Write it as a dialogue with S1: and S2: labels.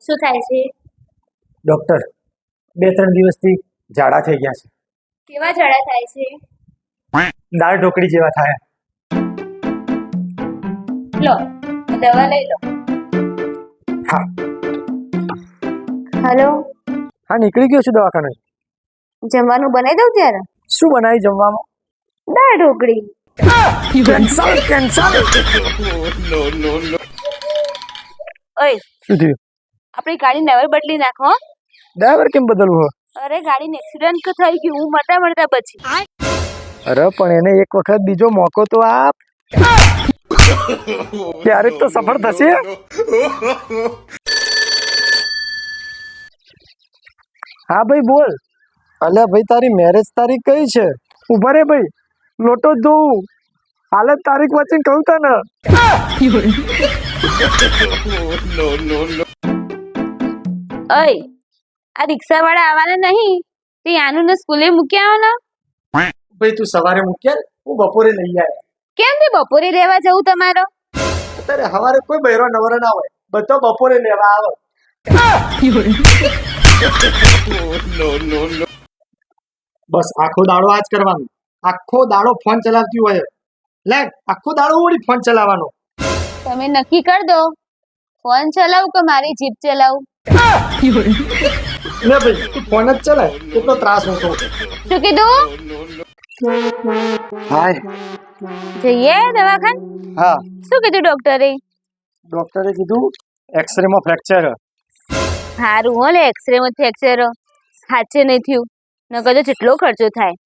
S1: શું થાય છે?
S2: ડોક્ટર 2-3 દિવસથી ઝાડા થઈ ગયા છે.
S1: કેવા ઝાડા થાય છે?
S2: દાળ ઢોકળી જેવા થાય.
S1: લો, દવા લઈ લો.
S2: હા
S1: હેલો,
S2: હા નીકળી ગયો છું દવાખાને.
S1: જમવાનું બનાવી દઉં ત્યારે?
S2: શું બનાવી જમવામાં?
S1: દાળ ઢોકળી.
S2: Cancel cancel.
S1: ઓય,
S2: શું થયું?
S1: આપણી ગાડી નવી બદલી નાખો.
S2: ડ્રાઈવર કેમ બદલવું હોય?
S1: અરે ગાડીનું એક્સિડન્ટ થઈ ગયું, હું મળતા પછી.
S2: અરે પણ એને એક વખત બીજો મોકો તો આપ. ત્યારે જ તો સફળ થશે. હા ભાઈ બોલ. અલ્યા ભાઈ તારી મેરેજ તારીખ કઈ છે? ઉભા રે ભાઈ, લોટો જ જોઉં. હાલ જ તારીખ વાંચીને કહું તને.
S1: ઓય, આ રિક્ષાવાળા આવવાના નહીં, તે આનું ને સ્કૂલે મૂકી આવો ને.
S2: ભાઈ તું સવારે મૂક્યા, હું બપોરે લઈ આવ્યા.
S1: કેમ તે બપોરે લેવા જવું તમારો?
S2: અત્યારે સવારે કોઈ બહેરો નવરો ના હોય, બધો બપોરે લેવા આવે. બસ આખો દાડો આજ કરવાનું. આખો દાડો ફોન ચલાવતી હોય. લે આખો દાડો ઓડી ફોન ચલાવવાનો.
S1: તમે નક્કી કરી દો, ફોન ચલાવું કે મારી જીપ ચલાવું?
S2: લે ભાઈ તું ફોન જ ચલાય, કેટલો ત્રાસ હોતો.
S1: શું કીધું?
S2: હાય.
S1: જઈએ દવાખાને?
S2: હા,
S1: શું કીધું ડોક્ટરે?
S2: ડોક્ટરે કીધું એક્સરે માં ફ્રેક્ચર.
S1: સારું હો, લે એક્સરે માં ફ્રેક્ચર સાચે નહીં થયું, નકર તો જેટલો ખર્ચો થાય.